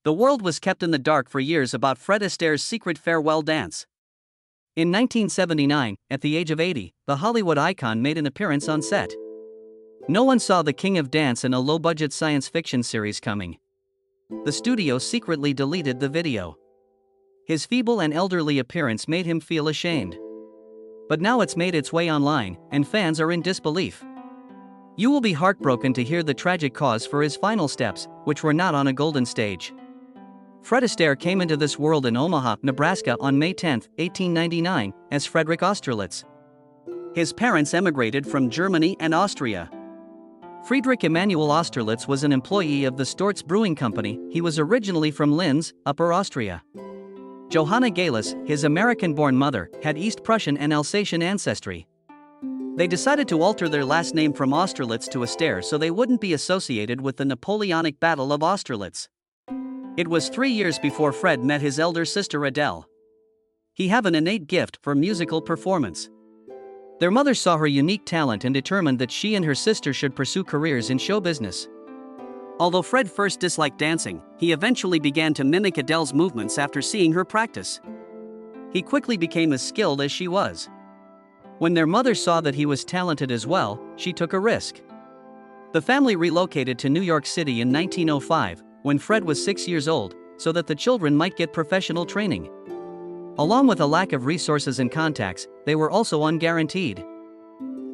The world was kept in the dark for years about Fred Astaire's secret farewell dance. In 1979, at the age of 80, the Hollywood icon made an appearance on set. No one saw the king of dance in a low-budget science fiction series coming. The studio secretly deleted the video. His feeble and elderly appearance made him feel ashamed. But now it's made its way online, and fans are in disbelief. You will be heartbroken to hear the tragic cause for his final steps, which were not on a golden stage. Fred Astaire came into this world in Omaha, Nebraska on May 10, 1899, as Friedrich Austerlitz. His parents emigrated from Germany and Austria. Friedrich Emanuel Austerlitz was an employee of the Storz Brewing Company. He was originally from Linz, Upper Austria. Johanna Galis, his American-born mother, had East Prussian and Alsatian ancestry. They decided to alter their last name from Austerlitz to Astaire so they wouldn't be associated with the Napoleonic Battle of Austerlitz. It was 3 years before Fred met his elder sister Adele. He had an innate gift for musical performance. Their mother saw her unique talent and determined that she and her sister should pursue careers in show business. Although Fred first disliked dancing, he eventually began to mimic Adele's movements after seeing her practice. He quickly became as skilled as she was. When their mother saw that he was talented as well, she took a risk. The family relocated to New York City in 1905, when Fred was 6 years old, so that the children might get professional training. Along with a lack of resources and contacts, they were also unguaranteed.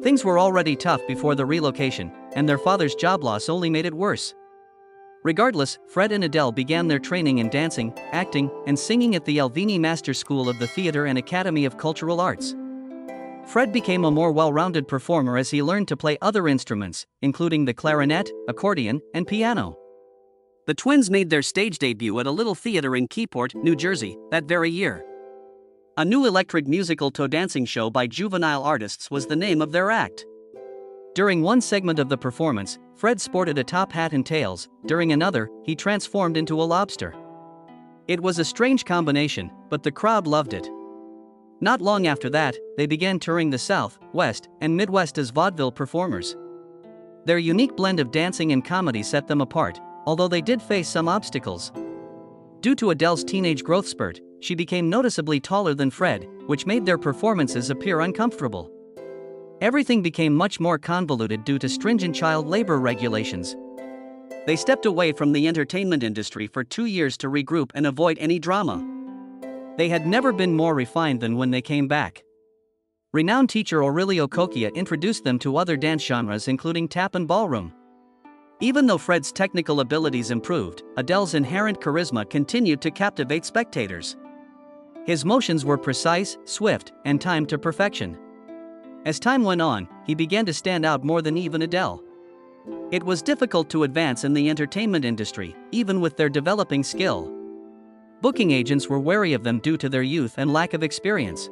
Things were already tough before the relocation, and their father's job loss only made it worse. Regardless, Fred and Adele began their training in dancing, acting, and singing at the Alvini Master School of the Theatre and Academy of Cultural Arts. Fred became a more well-rounded performer as he learned to play other instruments, including the clarinet, accordion, and piano. The twins made their stage debut at a little theater in Keyport, New Jersey, that very year. A new electric musical toe dancing show by juvenile artists was the name of their act. During one segment of the performance, Fred sported a top hat and tails. During another, he transformed into a lobster. It was a strange combination, but the crowd loved it. Not long after that, they began touring the South, West, and Midwest as vaudeville performers. Their unique blend of dancing and comedy set them apart, although they did face some obstacles. Due to Adele's teenage growth spurt, she became noticeably taller than Fred, which made their performances appear uncomfortable. Everything became much more convoluted due to stringent child labor regulations. They stepped away from the entertainment industry for 2 years to regroup and avoid any drama. They had never been more refined than when they came back. Renowned teacher Aurelio Cocchia introduced them to other dance genres including tap and ballroom. Even though Fred's technical abilities improved, Adele's inherent charisma continued to captivate spectators. His motions were precise, swift, and timed to perfection. As time went on, he began to stand out more than even Adele. It was difficult to advance in the entertainment industry, even with their developing skill. Booking agents were wary of them due to their youth and lack of experience.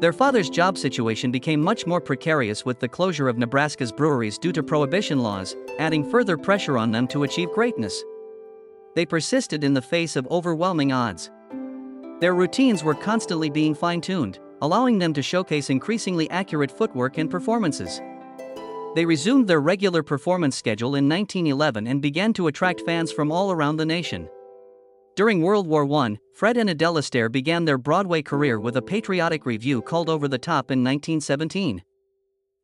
Their father's job situation became much more precarious with the closure of Nebraska's breweries due to prohibition laws, adding further pressure on them to achieve greatness. They persisted in the face of overwhelming odds. Their routines were constantly being fine-tuned, allowing them to showcase increasingly accurate footwork and performances. They resumed their regular performance schedule in 1911 and began to attract fans from all around the nation. During World War I, Fred and Adele Astaire began their Broadway career with a patriotic revue called Over the Top in 1917.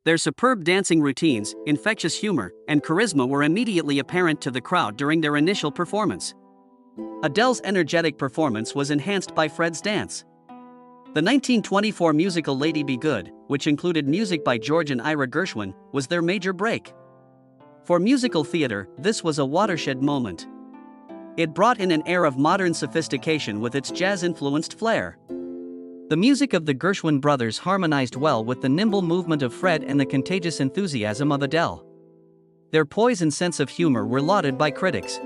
Their superb dancing routines, infectious humor, and charisma were immediately apparent to the crowd during their initial performance. Adele's energetic performance was enhanced by Fred's dance. The 1924 musical Lady Be Good, which included music by George and Ira Gershwin, was their major break. For musical theater, this was a watershed moment. It brought in an air of modern sophistication with its jazz-influenced flair. The music of the Gershwin brothers harmonized well with the nimble movement of Fred and the contagious enthusiasm of Adele. Their poise and sense of humor were lauded by critics.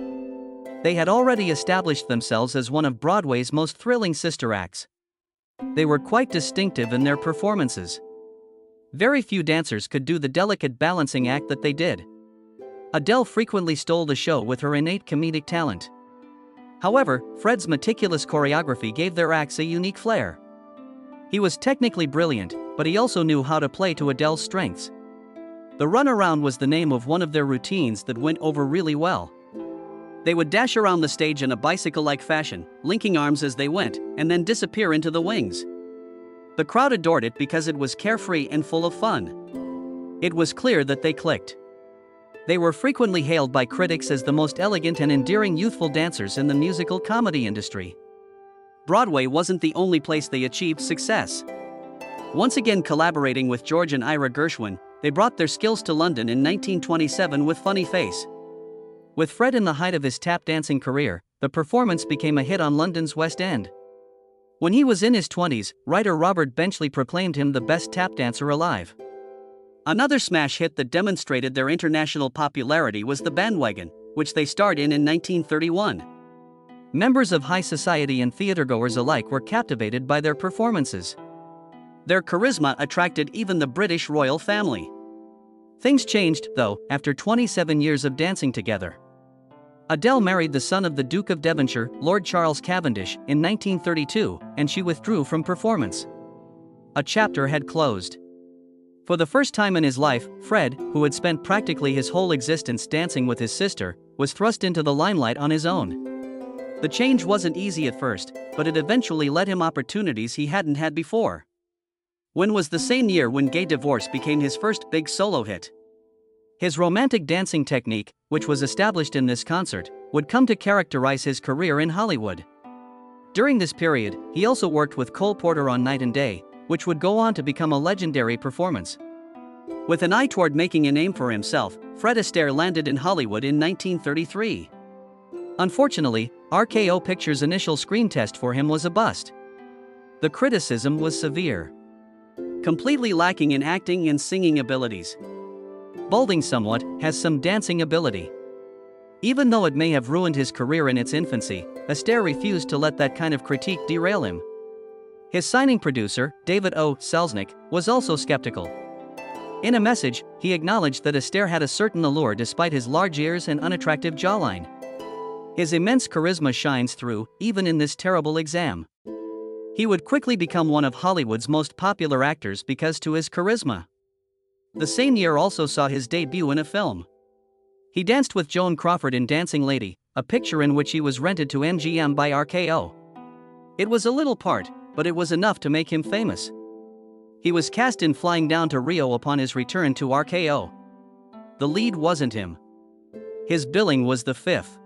They had already established themselves as one of Broadway's most thrilling sister acts. They were quite distinctive in their performances. Very few dancers could do the delicate balancing act that they did. Adele frequently stole the show with her innate comedic talent. However, Fred's meticulous choreography gave their acts a unique flair. He was technically brilliant, but he also knew how to play to Adele's strengths. The runaround was the name of one of their routines that went over really well. They would dash around the stage in a bicycle-like fashion, linking arms as they went, and then disappear into the wings. The crowd adored it because it was carefree and full of fun. It was clear that they clicked. They were frequently hailed by critics as the most elegant and endearing youthful dancers in the musical comedy industry. Broadway wasn't the only place they achieved success. Once again collaborating with George and Ira Gershwin, they brought their skills to London in 1927 with Funny Face. With Fred in the height of his tap dancing career, the performance became a hit on London's West End. When he was in his 20s, writer Robert Benchley proclaimed him the best tap dancer alive. Another smash hit that demonstrated their international popularity was The Bandwagon, which they starred in 1931. Members of high society and theatergoers alike were captivated by their performances. Their charisma attracted even the British royal family. Things changed, though, after 27 years of dancing together. Adele married the son of the Duke of Devonshire, Lord Charles Cavendish, in 1932, and she withdrew from performance. A chapter had closed. For the first time in his life, Fred, who had spent practically his whole existence dancing with his sister, was thrust into the limelight on his own. The change wasn't easy at first, but it eventually led him opportunities he hadn't had before. When was the same year when Gay Divorce became his first big solo hit. His romantic dancing technique, which was established in this concert, would come to characterize his career in Hollywood. During this period, he also worked with Cole Porter on Night and Day, which would go on to become a legendary performance. With an eye toward making a name for himself, Fred Astaire landed in Hollywood in 1933. Unfortunately, RKO Pictures' initial screen test for him was a bust. The criticism was severe. Completely lacking in acting and singing abilities. Balding somewhat, has some dancing ability. Even though it may have ruined his career in its infancy, Astaire refused to let that kind of critique derail him. His signing producer, David O. Selznick, was also skeptical. In a message, he acknowledged that Astaire had a certain allure despite his large ears and unattractive jawline. His immense charisma shines through, even in this terrible exam. He would quickly become one of Hollywood's most popular actors because to his charisma. The same year also saw his debut in a film. He danced with Joan Crawford in Dancing Lady, a picture in which he was rented to MGM by RKO. It was a little part, but it was enough to make him famous. He was cast in Flying Down to Rio upon his return to RKO. The lead wasn't him. His billing was the fifth.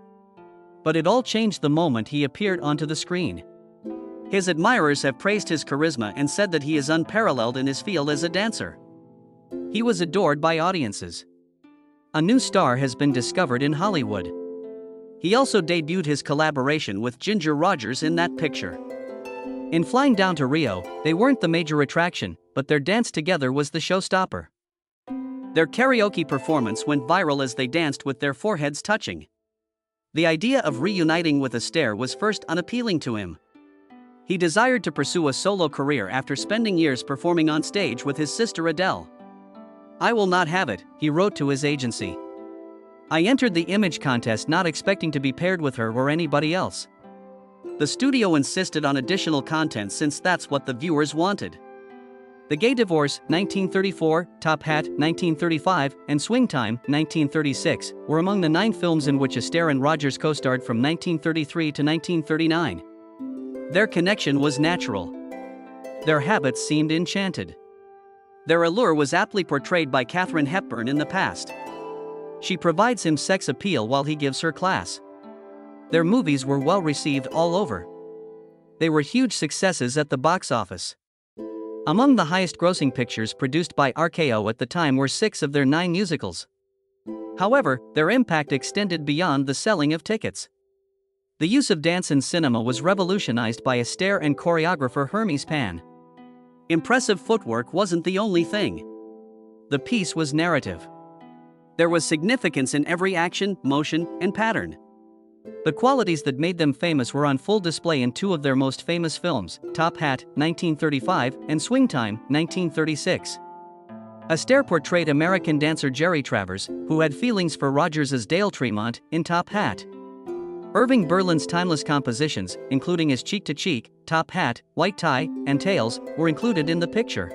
But it all changed the moment he appeared onto the screen. His admirers have praised his charisma and said that he is unparalleled in his field as a dancer. He was adored by audiences. A new star has been discovered in Hollywood. He also debuted his collaboration with Ginger Rogers in that picture. In Flying Down to Rio, they weren't the major attraction, but their dance together was the showstopper. Their karaoke performance went viral as they danced with their foreheads touching. The idea of reuniting with Astaire was first unappealing to him. He desired to pursue a solo career after spending years performing on stage with his sister Adele. "I will not have it," he wrote to his agency. "I entered the image contest not expecting to be paired with her or anybody else." The studio insisted on additional content since that's what the viewers wanted. The Gay Divorce, 1934, Top Hat, 1935, and Swing Time, 1936, were among the 9 films in which Astaire and Rogers co-starred from 1933 to 1939. Their connection was natural. Their habits seemed enchanted. Their allure was aptly portrayed by Katharine Hepburn in the past. She provides him sex appeal while he gives her class. Their movies were well received all over. They were huge successes at the box office. Among the highest-grossing pictures produced by RKO at the time were 6 of their 9 musicals. However, their impact extended beyond the selling of tickets. The use of dance in cinema was revolutionized by Astaire and choreographer Hermes Pan. Impressive footwork wasn't the only thing. The piece was narrative. There was significance in every action, motion, and pattern. The qualities that made them famous were on full display in 2 of their most famous films, Top Hat, 1935, and Swing Time, 1936. Astaire portrayed American dancer Jerry Travers, who had feelings for Rogers' Dale Tremont, in Top Hat. Irving Berlin's timeless compositions, including his Cheek to Cheek, Top Hat, White Tie, and Tails, were included in the picture.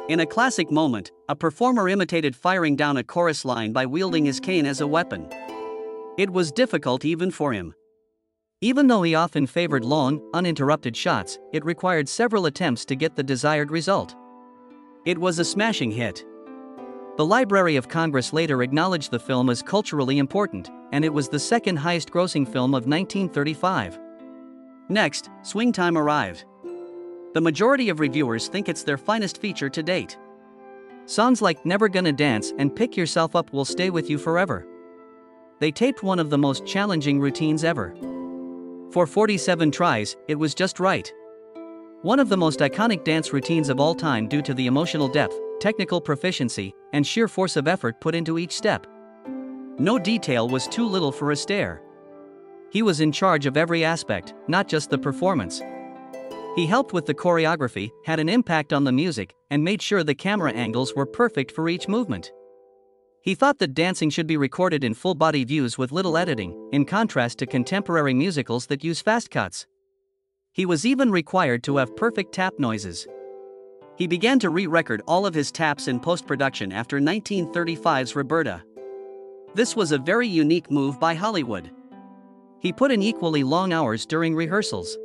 In a classic moment, a performer imitated firing down a chorus line by wielding his cane as a weapon. It was difficult even for him. Even though he often favored long, uninterrupted shots, it required several attempts to get the desired result. It was a smashing hit. The Library of Congress later acknowledged the film as culturally important, and it was the second highest-grossing film of 1935. Next, Swing Time arrived. The majority of reviewers think it's their finest feature to date. Songs like Never Gonna Dance and Pick Yourself Up will stay with you forever. They taped one of the most challenging routines ever. For 47 tries, it was just right. One of the most iconic dance routines of all time due to the emotional depth, technical proficiency, and sheer force of effort put into each step. No detail was too little for Astaire. He was in charge of every aspect, not just the performance. He helped with the choreography, had an impact on the music, and made sure the camera angles were perfect for each movement. He thought that dancing should be recorded in full-body views with little editing, in contrast to contemporary musicals that use fast cuts. He was even required to have perfect tap noises. He began to re-record all of his taps in post-production after 1935's Roberta. This was a very unique move by Hollywood. He put in equally long hours during rehearsals.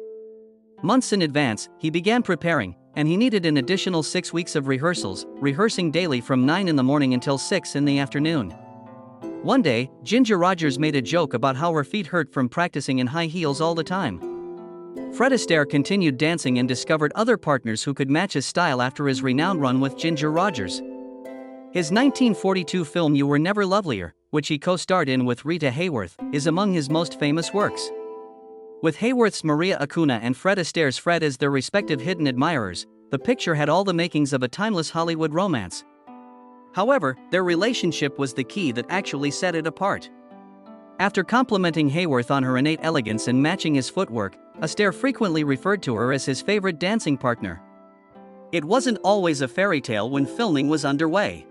Months in advance, he began preparing, and he needed an additional 6 weeks of rehearsals, rehearsing daily from 9 in the morning until 6 in the afternoon. One day, Ginger Rogers made a joke about how her feet hurt from practicing in high heels all the time. Fred Astaire continued dancing and discovered other partners who could match his style after his renowned run with Ginger Rogers. His 1942 film You Were Never Lovelier, which he co-starred in with Rita Hayworth, is among his most famous works. With Hayworth's Maria Acuna and Fred Astaire's Fred as their respective hidden admirers, the picture had all the makings of a timeless Hollywood romance. However, their relationship was the key that actually set it apart. After complimenting Hayworth on her innate elegance and matching his footwork, Astaire frequently referred to her as his favorite dancing partner. It wasn't always a fairy tale when filming was underway.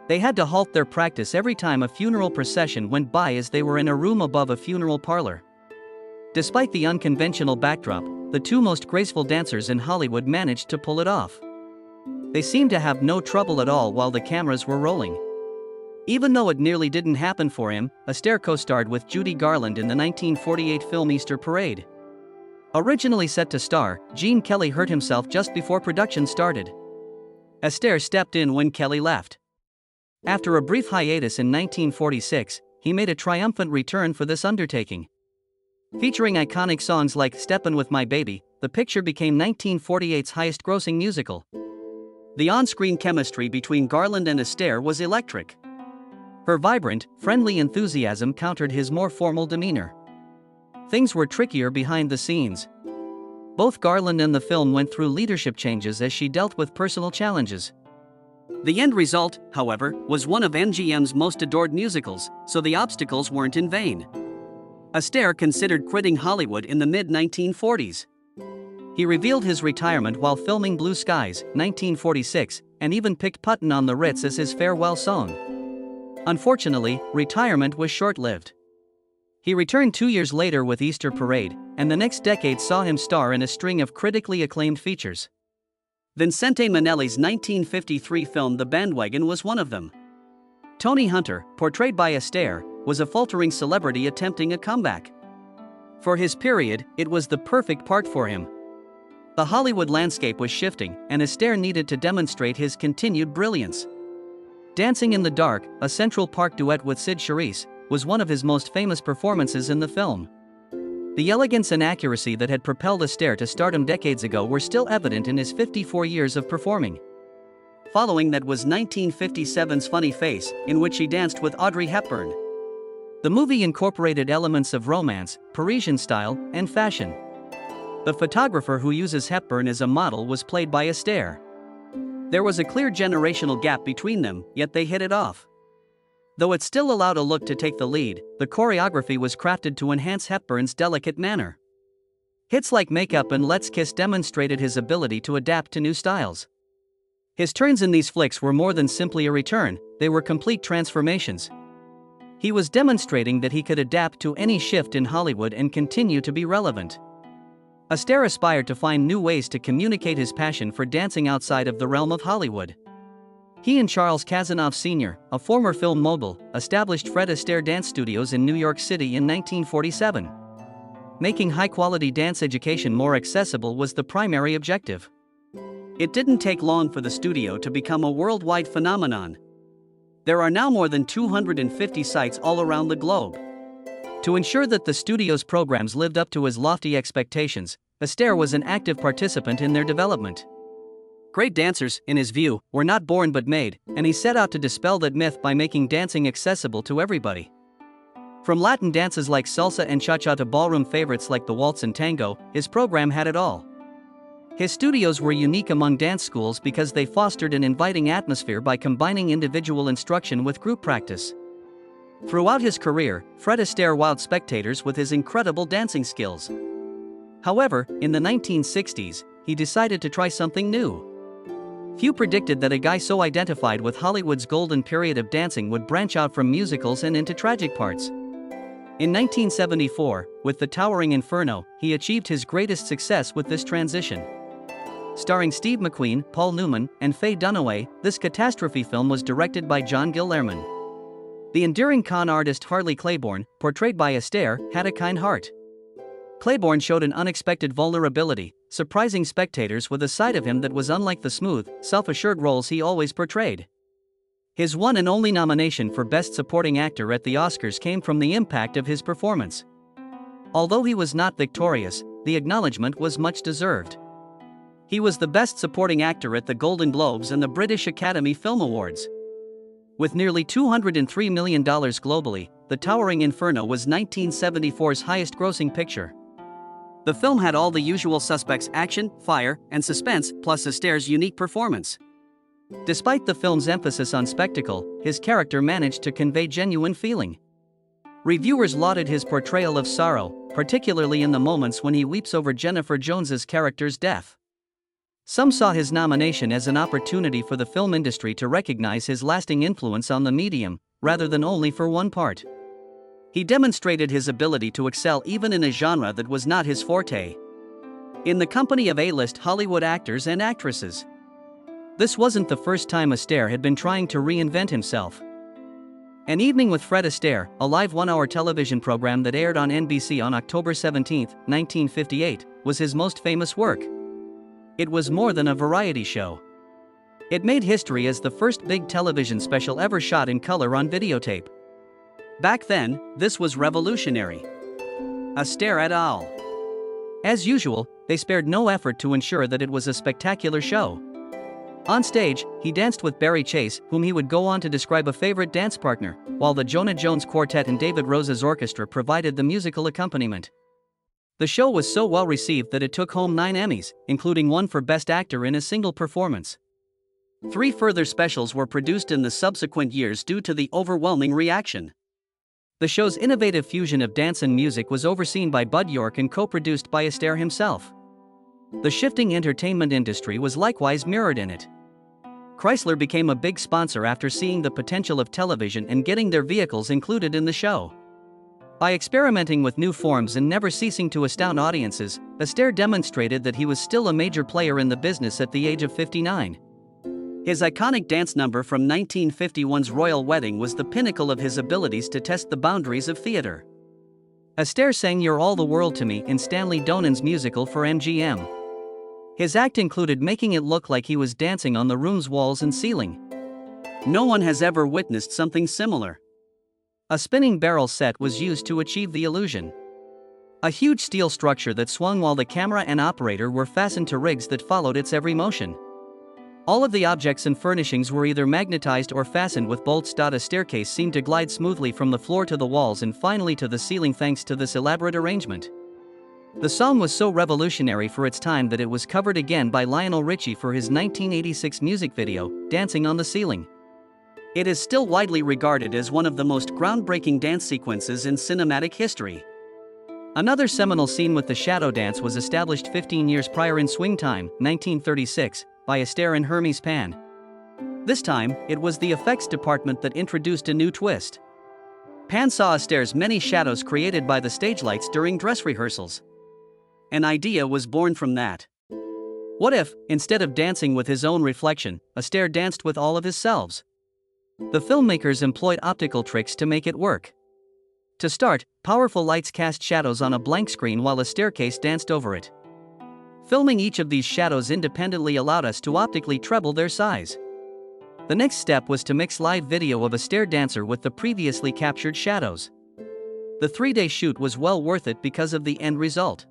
They had to halt their practice every time a funeral procession went by, as they were in a room above a funeral parlor. Despite the unconventional backdrop, the two most graceful dancers in Hollywood managed to pull it off. They seemed to have no trouble at all while the cameras were rolling. Even though it nearly didn't happen for him, Astaire co-starred with Judy Garland in the 1948 film Easter Parade. Originally set to star, Gene Kelly hurt himself just before production started. Astaire stepped in when Kelly left. After a brief hiatus in 1946, he made a triumphant return for this undertaking. Featuring iconic songs like Steppin' With My Baby, the picture became 1948's highest-grossing musical. The on-screen chemistry between Garland and Astaire was electric. Her vibrant, friendly enthusiasm countered his more formal demeanor. Things were trickier behind the scenes. Both Garland and the film went through leadership changes as she dealt with personal challenges. The end result, however, was one of MGM's most adored musicals, so the obstacles weren't in vain. Astaire considered quitting Hollywood in the mid-1940s. He revealed his retirement while filming Blue Skies, 1946, and even picked Puttin' on the Ritz as his farewell song. Unfortunately, retirement was short-lived. He returned 2 years later with Easter Parade, and the next decade saw him star in a string of critically acclaimed features. Vincente Minnelli's 1953 film The Bandwagon was one of them. Tony Hunter, portrayed by Astaire, was a faltering celebrity attempting a comeback. For his period, it was the perfect part for him. The Hollywood landscape was shifting, and Astaire needed to demonstrate his continued brilliance. Dancing in the Dark, a Central Park duet with Sid Charisse, was one of his most famous performances in the film. The elegance and accuracy that had propelled Astaire to stardom decades ago were still evident in his 54 years of performing. Following that was 1957's Funny Face, in which he danced with Audrey Hepburn. The movie incorporated elements of romance, Parisian style, and fashion. The photographer who uses Hepburn as a model was played by Astaire. There was a clear generational gap between them, yet they hit it off. Though it still allowed a look to take the lead, the choreography was crafted to enhance Hepburn's delicate manner. Hits like Makeup and Let's Kiss demonstrated his ability to adapt to new styles. His turns in these flicks were more than simply a return, they were complete transformations. He was demonstrating that he could adapt to any shift in Hollywood and continue to be relevant. Astaire aspired to find new ways to communicate his passion for dancing outside of the realm of Hollywood. He and Charles Kazanov Sr., a former film mogul, established Fred Astaire Dance Studios in New York City in 1947. Making high-quality dance education more accessible was the primary objective. It didn't take long for the studio to become a worldwide phenomenon. There are now more than 250 sites all around the globe. To ensure that the studio's programs lived up to his lofty expectations, Astaire was an active participant in their development. Great dancers, in his view, were not born but made, and he set out to dispel that myth by making dancing accessible to everybody. From Latin dances like salsa and cha-cha to ballroom favorites like the waltz and tango, his program had it all. His studios were unique among dance schools because they fostered an inviting atmosphere by combining individual instruction with group practice. Throughout his career, Fred Astaire wowed spectators with his incredible dancing skills. However, in the 1960s, he decided to try something new. Few predicted that a guy so identified with Hollywood's golden period of dancing would branch out from musicals and into tragic parts. In 1974, with The Towering Inferno, he achieved his greatest success with this transition. Starring Steve McQueen, Paul Newman, and Faye Dunaway, this catastrophe film was directed by John Guillermin. The endearing con artist Harley Claiborne, portrayed by Astaire, had a kind heart. Claiborne showed an unexpected vulnerability, surprising spectators with a side of him that was unlike the smooth, self-assured roles he always portrayed. His one and only nomination for Best Supporting Actor at the Oscars came from the impact of his performance. Although he was not victorious, the acknowledgement was much deserved. He was the Best Supporting Actor at the Golden Globes and the British Academy Film Awards. With nearly $203 million globally, The Towering Inferno was 1974's highest-grossing picture. The film had all the usual suspects: action, fire, and suspense, plus Astaire's unique performance. Despite the film's emphasis on spectacle, his character managed to convey genuine feeling. Reviewers lauded his portrayal of sorrow, particularly in the moments when he weeps over Jennifer Jones's character's death. Some saw his nomination as an opportunity for the film industry to recognize his lasting influence on the medium, rather than only for one part. He demonstrated his ability to excel even in a genre that was not his forte. In the company of A-list Hollywood actors and actresses. This wasn't the first time Astaire had been trying to reinvent himself. An Evening with Fred Astaire, a live one-hour television program that aired on NBC on October 17, 1958, was his most famous work. It was more than a variety show. It made history as the first big television special ever shot in color on videotape. Back then, this was revolutionary. Astaire et al. As usual, they spared no effort to ensure that it was a spectacular show. On stage, he danced with Barry Chase, whom he would go on to describe a favorite dance partner, while the Jonah Jones Quartet and David Rose's orchestra provided the musical accompaniment. The show was so well received that it took home 9 Emmys, including one for Best Actor in a single performance. 3 further specials were produced in the subsequent years due to the overwhelming reaction. The show's innovative fusion of dance and music was overseen by Bud York and co-produced by Astaire himself. The shifting entertainment industry was likewise mirrored in it. Chrysler became a big sponsor after seeing the potential of television and getting their vehicles included in the show. By experimenting with new forms and never ceasing to astound audiences, Astaire demonstrated that he was still a major player in the business at the age of 59. His iconic dance number from 1951's Royal Wedding was the pinnacle of his abilities to test the boundaries of theater. Astaire sang You're All the World to Me in Stanley Donen's musical for MGM. His act included making it look like he was dancing on the room's walls and ceiling. No one has ever witnessed something similar. A spinning barrel set was used to achieve the illusion. A huge steel structure that swung while the camera and operator were fastened to rigs that followed its every motion. All of the objects and furnishings were either magnetized or fastened with bolts. A staircase seemed to glide smoothly from the floor to the walls and finally to the ceiling thanks to this elaborate arrangement. The song was so revolutionary for its time that it was covered again by Lionel Richie for his 1986 music video, Dancing on the Ceiling. It is still widely regarded as one of the most groundbreaking dance sequences in cinematic history. Another seminal scene with the shadow dance was established 15 years prior in Swing Time, 1936, by Astaire and Hermes Pan. This time, it was the effects department that introduced a new twist. Pan saw Astaire's many shadows created by the stage lights during dress rehearsals. An idea was born from that. What if, instead of dancing with his own reflection, Astaire danced with all of his selves? The filmmakers employed optical tricks to make it work. To start, powerful lights cast shadows on a blank screen while a staircase danced over it. Filming each of these shadows independently allowed us to optically treble their size. The next step was to mix live video of a Astaire dancer with the previously captured shadows. The 3-day shoot was well worth it because of the end result.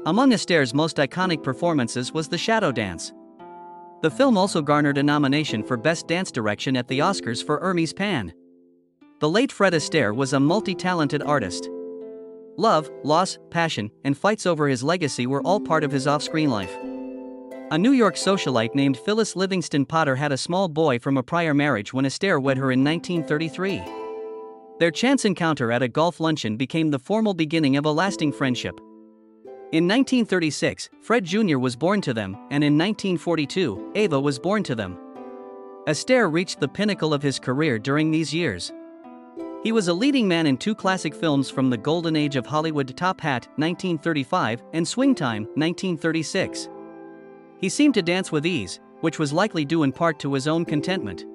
Among Astaire's most iconic performances was the shadow dance. The film also garnered a nomination for Best Dance Direction at the Oscars for Hermes Pan. The late Fred Astaire was a multi-talented artist. Love, loss, passion, and fights over his legacy were all part of his off-screen life. A New York socialite named Phyllis Livingston Potter had a small boy from a prior marriage when Astaire wed her in 1933. Their chance encounter at a golf luncheon became the formal beginning of a lasting friendship. In 1936, Fred Jr. was born to them, and in 1942, Ava was born to them. Astaire reached the pinnacle of his career during these years. He was a leading man in 2 classic films from the golden age of Hollywood: Top Hat, 1935, and Swing Time, 1936. He seemed to dance with ease, which was likely due in part to his own contentment.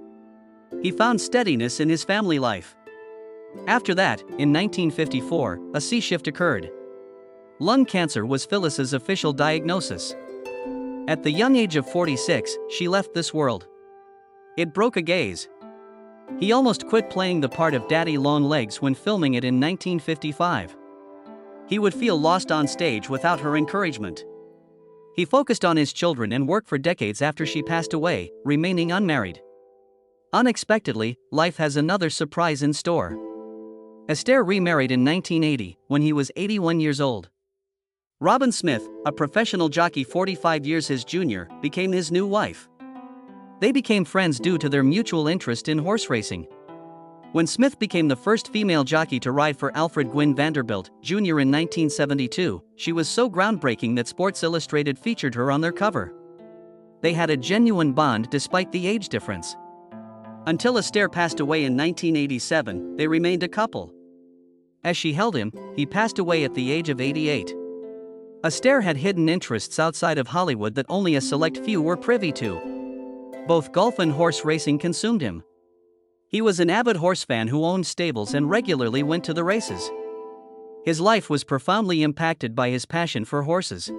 He found steadiness in his family life. After that, in 1954, a sea shift occurred. Lung cancer was Phyllis's official diagnosis. At the young age of 46, she left this world. It broke a gaze. He almost quit playing the part of Daddy Long Legs when filming it in 1955. He would feel lost on stage without her encouragement. He focused on his children and worked for decades after she passed away, remaining unmarried. Unexpectedly, life has another surprise in store. Astaire remarried in 1980, when he was 81 years old. Robin Smith, a professional jockey 45 years his junior, became his new wife. They became friends due to their mutual interest in horse racing. When Smith became the first female jockey to ride for Alfred Gwynne Vanderbilt, Jr. in 1972, she was so groundbreaking that Sports Illustrated featured her on their cover. They had a genuine bond despite the age difference. Until Astaire passed away in 1987, they remained a couple. As she held him, he passed away at the age of 88. Astaire had hidden interests outside of Hollywood that only a select few were privy to. Both golf and horse racing consumed him. He was an avid horse fan who owned stables and regularly went to the races. His life was profoundly impacted by his passion for horses,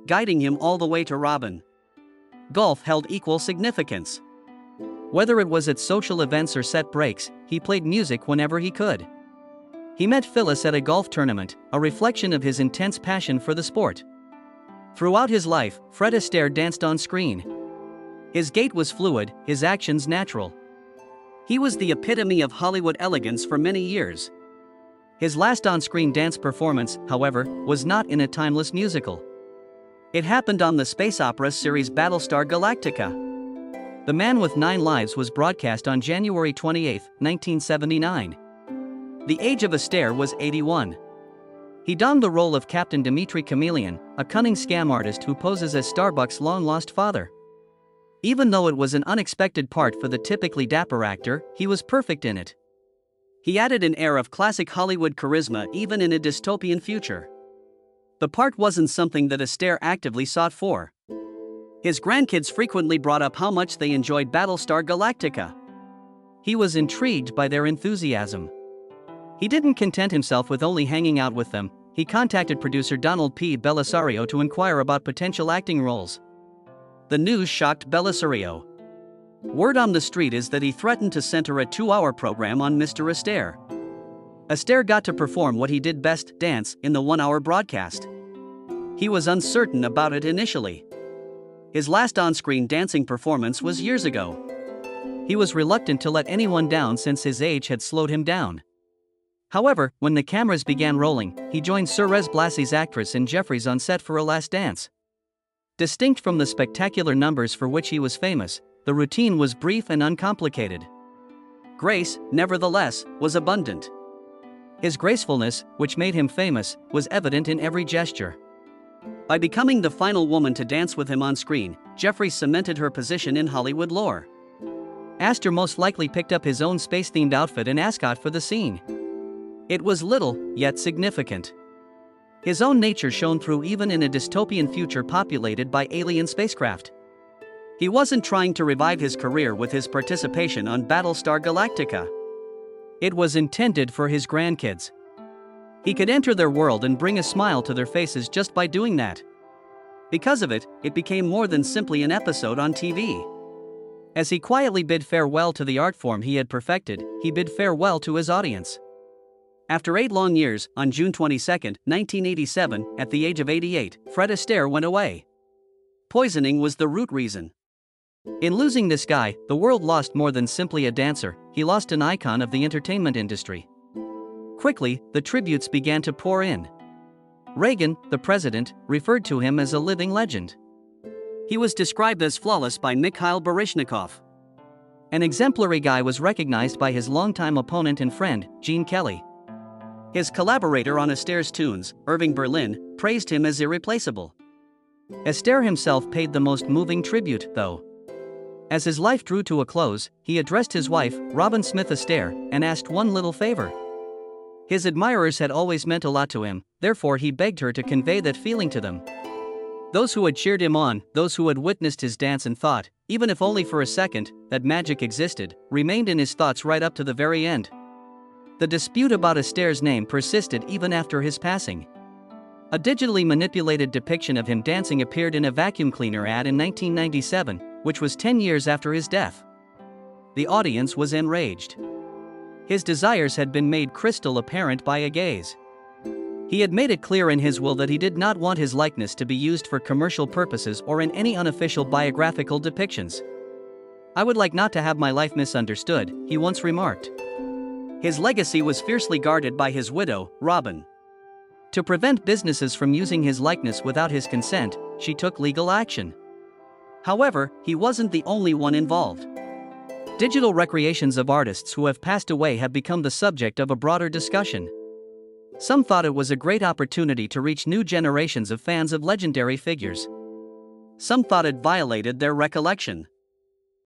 guiding him all the way to Robin. Golf held equal significance. Whether it was at social events or set breaks, he played music whenever he could. He met Phyllis at a golf tournament, a reflection of his intense passion for the sport. Throughout his life, Fred Astaire danced on screen. His gait was fluid, his actions natural. He was the epitome of Hollywood elegance for many years. His last on-screen dance performance, however, was not in a timeless musical. It happened on the space opera series Battlestar Galactica. The Man with 9 Lives was broadcast on January 28, 1979. The age of Astaire was 81. He donned the role of Captain Dimitri Chameleon, a cunning scam artist who poses as Starbuck's long-lost father. Even though it was an unexpected part for the typically dapper actor, he was perfect in it. He added an air of classic Hollywood charisma even in a dystopian future. The part wasn't something that Astaire actively sought for. His grandkids frequently brought up how much they enjoyed Battlestar Galactica. He was intrigued by their enthusiasm. He didn't content himself with only hanging out with them. He contacted producer Donald P. Bellisario to inquire about potential acting roles. The news shocked Bellisario. Word on the street is that he threatened to center a 2-hour program on Mr. Astaire. Astaire got to perform what he did best, dance, in the 1-hour broadcast. He was uncertain about it initially. His last on-screen dancing performance was years ago. He was reluctant to let anyone down since his age had slowed him down. However, when the cameras began rolling, he joined Ceres Blassi's actress in Jeffries on set for a last dance. Distinct from the spectacular numbers for which he was famous, the routine was brief and uncomplicated. Grace, nevertheless, was abundant. His gracefulness, which made him famous, was evident in every gesture. By becoming the final woman to dance with him on screen, Jeffries cemented her position in Hollywood lore. Astaire most likely picked up his own space-themed outfit and ascot for the scene. It was little, yet significant. His own nature shone through even in a dystopian future populated by alien spacecraft. He wasn't trying to revive his career with his participation on Battlestar Galactica. It was intended for his grandkids. He could enter their world and bring a smile to their faces just by doing that. Because of it, it became more than simply an episode on TV. As he quietly bid farewell to the art form he had perfected, he bid farewell to his audience. After 8 long years, on June 22, 1987, at the age of 88, Fred Astaire went away. Poisoning was the root reason. In losing this guy, the world lost more than simply a dancer, he lost an icon of the entertainment industry. Quickly, the tributes began to pour in. Reagan, the president, referred to him as a living legend. He was described as flawless by Mikhail Baryshnikov. An exemplary guy was recognized by his longtime opponent and friend, Gene Kelly. His collaborator on Astaire's tunes, Irving Berlin, praised him as irreplaceable. Astaire himself paid the most moving tribute, though. As his life drew to a close, he addressed his wife, Robin Smith Astaire, and asked one little favor. His admirers had always meant a lot to him, therefore he begged her to convey that feeling to them. Those who had cheered him on, those who had witnessed his dance and thought, even if only for a second, that magic existed, remained in his thoughts right up to the very end. The dispute about Astaire's name persisted even after his passing. A digitally manipulated depiction of him dancing appeared in a vacuum cleaner ad in 1997, which was 10 years after his death. The audience was enraged. His desires had been made crystal apparent by a gaze. He had made it clear in his will that he did not want his likeness to be used for commercial purposes or in any unofficial biographical depictions. "I would like not to have my life misunderstood," he once remarked. His legacy was fiercely guarded by his widow, Robin. To prevent businesses from using his likeness without his consent, she took legal action. However, he wasn't the only one involved. Digital recreations of artists who have passed away have become the subject of a broader discussion. Some thought it was a great opportunity to reach new generations of fans of legendary figures. Some thought it violated their recollection.